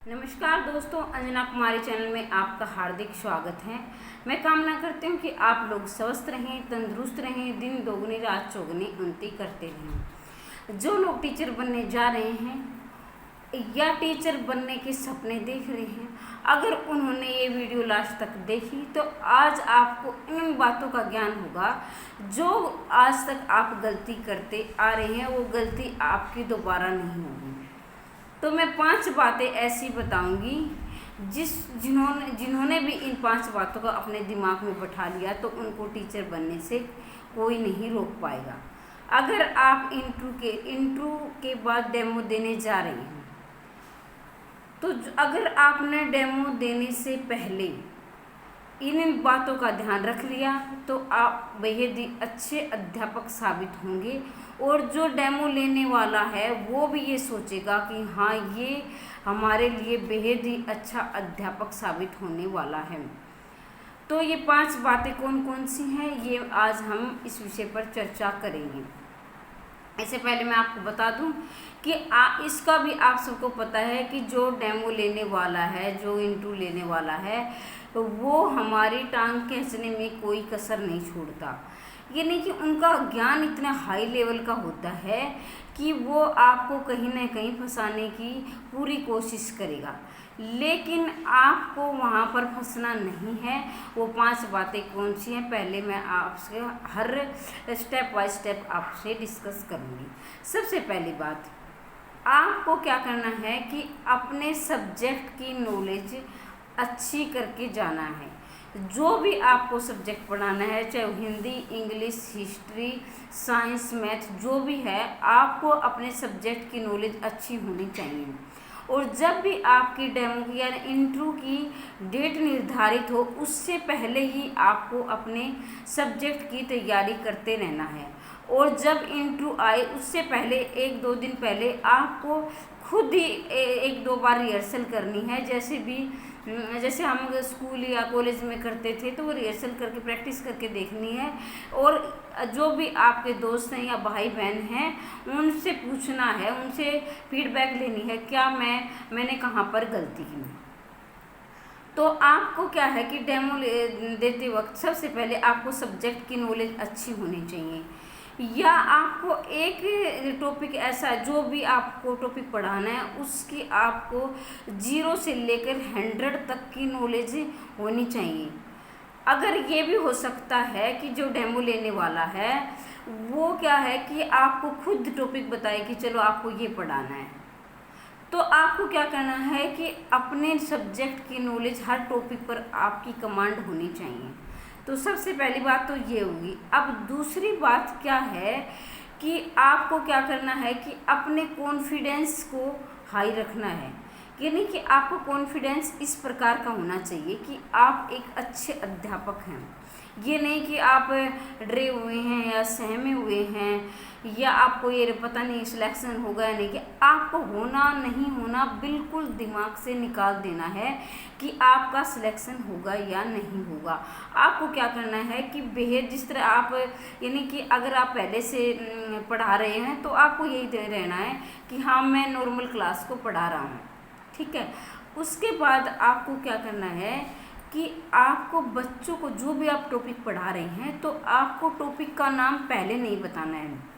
नमस्कार दोस्तों, अंजना कुमारी चैनल में आपका हार्दिक स्वागत है। मैं कामना करती हूँ कि आप लोग स्वस्थ रहें, तंदुरुस्त रहें, दिन दोगुनी रात चौगुनी उन्नति करते रहें। जो लोग टीचर बनने जा रहे हैं या टीचर बनने के सपने देख रहे हैं, अगर उन्होंने ये वीडियो लास्ट तक देखी तो आज आपको इन बातों का ज्ञान होगा। जो आज तक आप गलती करते आ रहे हैं वो गलती आपकी दोबारा नहीं होगी। तो मैं 5 बातें ऐसी बताऊंगी जिन्होंने भी इन 5 बातों को अपने दिमाग में बैठा लिया तो उनको टीचर बनने से कोई नहीं रोक पाएगा। अगर आप इंटरव्यू के बाद डेमो देने जा रहे हैं तो अगर आपने डेमो देने से पहले इन बातों का ध्यान रख लिया तो आप बेहद ही अच्छे अध्यापक साबित होंगे और जो डेमो लेने वाला है वो भी ये सोचेगा कि हाँ, ये हमारे लिए बेहद ही अच्छा अध्यापक साबित होने वाला है। तो ये 5 बातें कौन कौन सी हैं, ये आज हम इस विषय पर चर्चा करेंगे। इससे पहले मैं आपको बता दूं कि इसका भी आप सबको पता है कि जो डेमो लेने वाला है, जो इंटरव्यू लेने वाला है, तो वो हमारी टांग खींचने में कोई कसर नहीं छोड़ता। ये नहीं कि उनका ज्ञान इतना हाई लेवल का होता है कि वो आपको कहीं ना कहीं फंसाने की पूरी कोशिश करेगा, लेकिन आपको वहाँ पर फंसना नहीं है। वो 5 बातें कौन सी हैं, पहले मैं आपसे हर स्टेप बाय स्टेप आपसे डिस्कस करूँगी। सबसे पहली बात, आपको क्या करना है कि अपने सब्जेक्ट की नॉलेज अच्छी करके जाना है। जो भी आपको सब्जेक्ट पढ़ाना है, चाहे Hindi, English, history, science, math, जो भी है, आपको अपने सब्जेक्ट की नॉलेज अच्छी होनी चाहिए। और जब भी आपकी डेमो की या इंटरव्यू की डेट निर्धारित हो उससे पहले ही आपको अपने सब्जेक्ट की तैयारी करते रहना है। और जब इंटरव्यू आए उससे पहले 1-2 दिन पहले आपको खुद ही 1-2 बार रिहर्सल करनी है। जैसे हम स्कूल या कॉलेज में करते थे तो वो रिहर्सल करके प्रैक्टिस करके देखनी है। और जो भी आपके दोस्त हैं या भाई बहन हैं उनसे पूछना है, उनसे फीडबैक लेनी है, क्या मैंने कहाँ पर गलती की। तो आपको क्या है कि डेमो देते वक्त सबसे पहले आपको सब्जेक्ट की नॉलेज अच्छी होनी चाहिए। या आपको एक टॉपिक ऐसा है, जो भी आपको टॉपिक पढ़ाना है उसकी आपको 0 से लेकर 100 तक की नॉलेज होनी चाहिए। अगर ये भी हो सकता है कि जो डेमो लेने वाला है वो क्या है कि आपको खुद टॉपिक बताए कि चलो आपको ये पढ़ाना है, तो आपको क्या करना है कि अपने सब्जेक्ट की नॉलेज हर टॉपिक पर आपकी कमांड होनी चाहिए। तो सबसे पहली बात तो ये होगी। अब दूसरी बात क्या है कि आपको क्या करना है कि अपने कॉन्फिडेंस को हाई रखना है। यानी कि आपको कॉन्फिडेंस इस प्रकार का होना चाहिए कि आप एक अच्छे अध्यापक हैं। ये नहीं कि आप डरे हुए हैं या सहमे हुए हैं या आपको ये पता नहीं सिलेक्शन होगा या नहीं, कि आपको होना नहीं होना बिल्कुल दिमाग से निकाल देना है कि आपका सिलेक्शन होगा या नहीं होगा। आपको क्या करना है कि बेहद जिस तरह आप, यानी कि अगर आप पहले से पढ़ा रहे हैं तो आपको यही रहना है कि हाँ, मैं नॉर्मल क्लास को पढ़ा रहा हूँ, ठीक है। उसके बाद आपको क्या करना है कि आपको बच्चों को जो भी आप टॉपिक पढ़ा रहे हैं तो आपको टॉपिक का नाम पहले नहीं बताना है।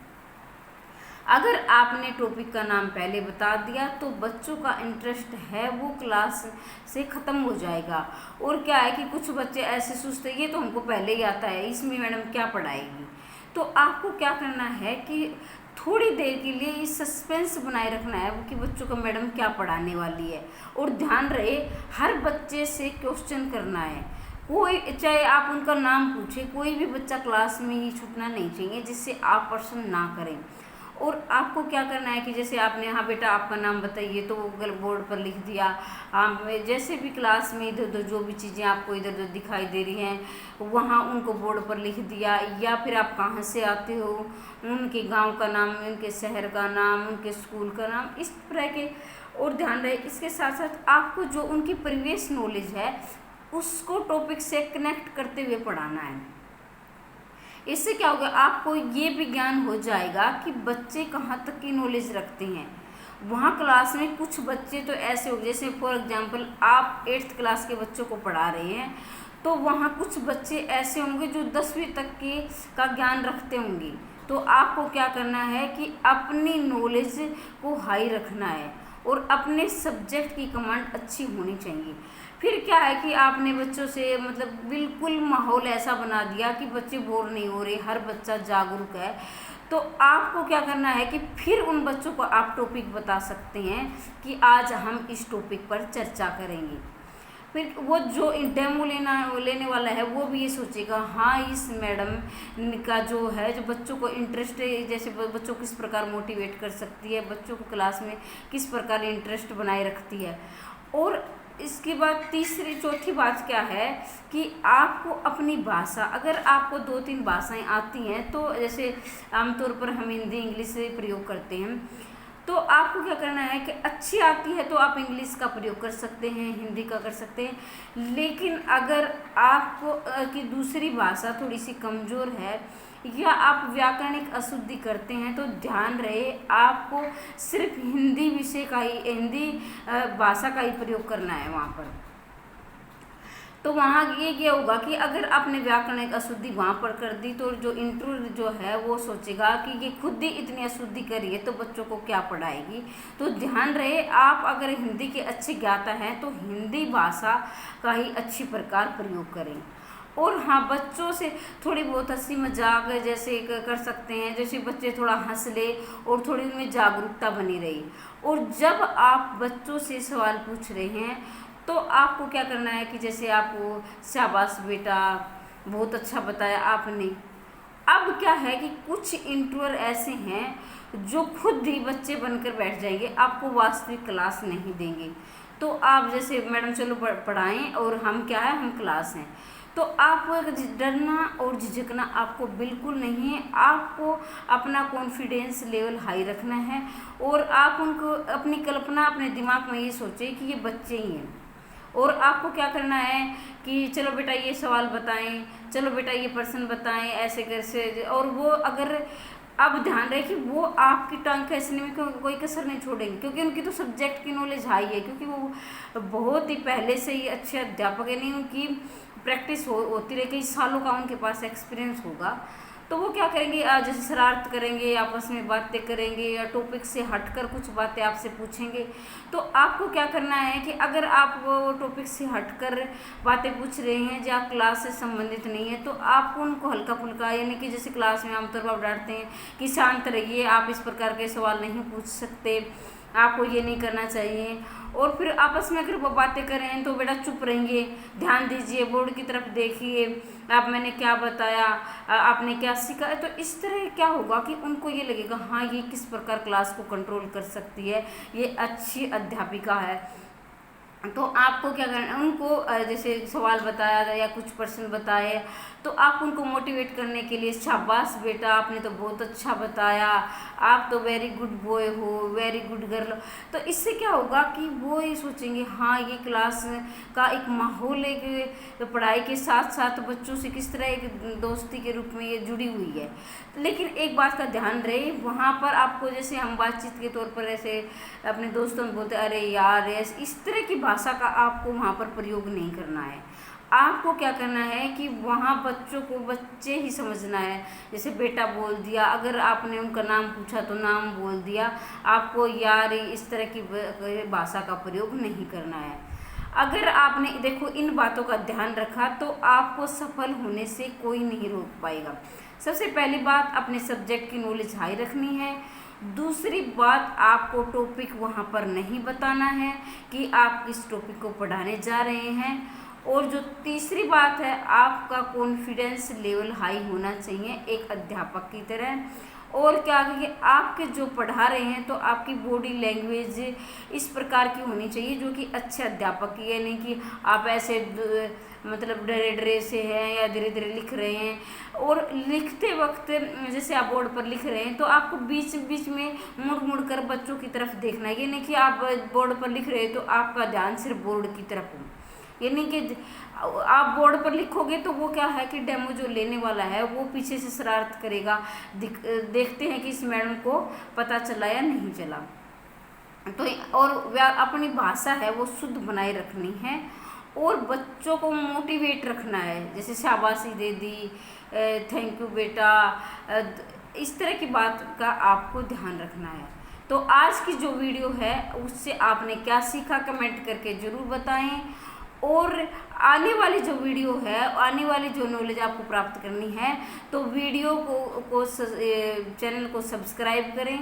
अगर आपने टॉपिक का नाम पहले बता दिया तो बच्चों का इंटरेस्ट है वो क्लास से ख़त्म हो जाएगा। और क्या है कि कुछ बच्चे ऐसे सोचते हैं ये तो हमको पहले ही आता है, इसमें मैडम क्या पढ़ाएगी। तो आपको क्या करना है कि थोड़ी देर के लिए ये सस्पेंस बनाए रखना है कि बच्चों को मैडम क्या पढ़ाने वाली है। और ध्यान रहे, हर बच्चे से क्वेश्चन करना है। कोई, चाहे आप उनका नाम पूछें, कोई भी बच्चा क्लास में ही छूटना नहीं चाहिए जिससे आप प्रश्न ना करें। और आपको क्या करना है कि जैसे आपने, हाँ बेटा आपका नाम बताइए, तो वो बोर्ड पर लिख दिया। आप जैसे भी क्लास में इधर उधर जो भी चीज़ें आपको इधर उधर दिखाई दे रही हैं वहाँ उनको बोर्ड पर लिख दिया। या फिर आप कहाँ से आते हो, उनके गांव का नाम, उनके शहर का नाम, उनके स्कूल का नाम, इस तरह के। और ध्यान रहे, इसके साथ साथ आपको जो उनकी प्रीवियस नॉलेज है उसको टॉपिक से कनेक्ट करते हुए पढ़ाना है। इससे क्या होगा, आपको ये भी ज्ञान हो जाएगा कि बच्चे कहाँ तक की नॉलेज रखते हैं। वहाँ क्लास में कुछ बच्चे तो ऐसे हो, जैसे फॉर एग्जांपल आप 8th क्लास के बच्चों को पढ़ा रहे हैं, तो वहाँ कुछ बच्चे ऐसे होंगे जो 10वीं तक के का ज्ञान रखते होंगे। तो आपको क्या करना है कि अपनी नॉलेज को हाई रखना है और अपने सब्जेक्ट की कमांड अच्छी होनी चाहिए। फिर क्या है कि आपने बच्चों से मतलब बिल्कुल माहौल ऐसा बना दिया कि बच्चे बोर नहीं हो रहे, हर बच्चा जागरूक है। तो आपको क्या करना है कि फिर उन बच्चों को आप टॉपिक बता सकते हैं कि आज हम इस टॉपिक पर चर्चा करेंगे। फिर वो जो डेमो लेने वाला है वो भी ये सोचेगा, हाँ इस मैडम का जो है, जो बच्चों को इंटरेस्ट है, जैसे बच्चों को किस प्रकार मोटिवेट कर सकती है, बच्चों को क्लास में किस प्रकार इंटरेस्ट बनाए रखती है। और इसके बाद चौथी बात क्या है कि आपको अपनी भाषा, अगर आपको 2-3 भाषाएं आती हैं, तो जैसे आमतौर पर हम हिंदी इंग्लिश से प्रयोग करते हैं, तो आपको क्या करना है कि अच्छी आती है तो आप इंग्लिश का प्रयोग कर सकते हैं, हिंदी का कर सकते हैं। लेकिन अगर आपको की दूसरी भाषा थोड़ी सी कमज़ोर है या आप व्याकरणिक अशुद्धि करते हैं, तो ध्यान रहे आपको सिर्फ हिंदी विषय का ही, हिंदी भाषा का ही प्रयोग करना है वहाँ पर। तो वहाँ ये क्या होगा कि अगर आपने व्याकरणिक अशुद्धि वहाँ पर कर दी, तो जो इंटरव्यू जो है वो सोचेगा कि ये खुद ही इतनी अशुद्धि करी है तो बच्चों को क्या पढ़ाएगी। तो ध्यान रहे आप अगर हिंदी के अच्छे ज्ञाता हैं तो हिंदी भाषा का ही अच्छी प्रकार प्रयोग करें। और हाँ, बच्चों से थोड़ी बहुत हंसी मजाक जैसे कर सकते हैं, जैसे बच्चे थोड़ा हंस ले और थोड़ी उनमें जागरूकता बनी रही। और जब आप बच्चों से सवाल पूछ रहे हैं तो आपको क्या करना है कि जैसे आपको शाबाश बेटा बहुत अच्छा बताया आपने। अब क्या है कि कुछ इंटरव्यूअर ऐसे हैं जो खुद ही बच्चे बनकर बैठ जाएंगे, आपको वास्तविक क्लास नहीं देंगे। तो आप जैसे मैडम चलो पढ़ाएं और हम क्या है, हम क्लास हैं, तो आपको डरना और झिझकना आपको बिल्कुल नहीं है। आपको अपना कॉन्फिडेंस लेवल हाई रखना है और आप उनको अपनी कल्पना अपने दिमाग में ये सोचें कि ये बच्चे ही हैं। और आपको क्या करना है कि चलो बेटा ये सवाल बताएं, चलो बेटा ये प्रश्न बताएं, ऐसे कैसे। और वो अगर अब ध्यान रहे कि वो आपकी टांग खींचने में कोई कसर नहीं छोड़ेंगे, क्योंकि उनकी तो सब्जेक्ट की नॉलेज हाई है, क्योंकि वो बहुत ही पहले से ही अच्छे अध्यापक है, नहीं उनकी प्रैक्टिस होती रहे, कई सालों का उनके पास एक्सपीरियंस होगा। तो वो क्या करेंगे, जैसे शरारत करेंगे, आपस में बातें करेंगे या टॉपिक से हटकर कुछ बातें आपसे पूछेंगे। तो आपको क्या करना है कि अगर आप वो टॉपिक से हटकर बातें पूछ रहे हैं या क्लास से संबंधित नहीं है, तो आपको उनको हल्का फुल्का, यानी कि जैसे क्लास में आमतौर पर आप डांटते हैं कि शांत रहिए, आप इस प्रकार के सवाल नहीं पूछ सकते, आपको ये नहीं करना चाहिए। और फिर आपस में अगर वो बातें करें तो बेटा चुप रहिए, ध्यान दीजिए, बोर्ड की तरफ देखिए, आप मैंने क्या बताया, आपने क्या सीखा। तो इस तरह क्या होगा कि उनको ये लगेगा हाँ ये किस प्रकार क्लास को कंट्रोल कर सकती है, ये अच्छी अध्यापिका है। तो आपको क्या करना है, उनको जैसे सवाल बताया या कुछ प्रश्न बताए तो आप उनको मोटिवेट करने के लिए शाबाश बेटा आपने तो बहुत अच्छा बताया, आप तो वेरी गुड बॉय हो, वेरी गुड गर्ल। तो इससे क्या होगा कि वो ये सोचेंगे हाँ ये क्लास का एक माहौल है, तो पढ़ाई के साथ साथ बच्चों से किस तरह एक दोस्ती के रूप में ये जुड़ी हुई है। लेकिन एक बात का ध्यान रहे, वहाँ पर आपको जैसे हम बातचीत के तौर पर ऐसे अपने दोस्तों में बोलते अरे यार इस तरह की भाषा का आपको वहाँ पर प्रयोग नहीं करना है। आपको क्या करना है कि वहाँ बच्चों को बच्चे ही समझना है, जैसे बेटा बोल दिया, अगर आपने उनका नाम पूछा तो नाम बोल दिया, आपको यार इस तरह की भाषा का प्रयोग नहीं करना है। अगर आपने देखो इन बातों का ध्यान रखा तो आपको सफल होने से कोई नहीं रोक पाएगा। सबसे पहली बात अपने सब्जेक्ट की नॉलेज हाई रखनी है। दूसरी बात आपको टॉपिक वहाँ पर नहीं बताना है कि आप किस टॉपिक को पढ़ाने जा रहे हैं। और जो तीसरी बात है, आपका कॉन्फिडेंस लेवल हाई होना चाहिए एक अध्यापक की तरह। और क्या कि आपके जो पढ़ा रहे हैं तो आपकी बॉडी लैंग्वेज इस प्रकार की होनी चाहिए जो कि अच्छे अध्यापक की, यानी कि आप ऐसे मतलब डरे डरे से हैं या धीरे धीरे लिख रहे हैं। और लिखते वक्त जैसे आप बोर्ड पर लिख रहे हैं तो आपको बीच बीच में मुड़ मुड़ कर बच्चों की तरफ देखना है, यानी कि आप बोर्ड पर लिख रहे हैं तो आपका ध्यान सिर्फ बोर्ड की तरफ हो। यानी कि आप बोर्ड पर लिखोगे तो वो क्या है कि डेमो जो लेने वाला है वो पीछे से शरारत करेगा, देखते हैं कि इस मैडम को पता चला या नहीं चला। तो और अपनी भाषा है वो शुद्ध बनाए रखनी है और बच्चों को मोटिवेट रखना है, जैसे शाबाशी दे दी, थैंक यू बेटा, इस तरह की बात का आपको ध्यान रखना है। तो आज की जो वीडियो है उससे आपने क्या सीखा कमेंट करके ज़रूर बताएं। और आने वाली जो वीडियो है, आने वाली जो नॉलेज आपको प्राप्त करनी है, तो वीडियो को चैनल को सब्सक्राइब करें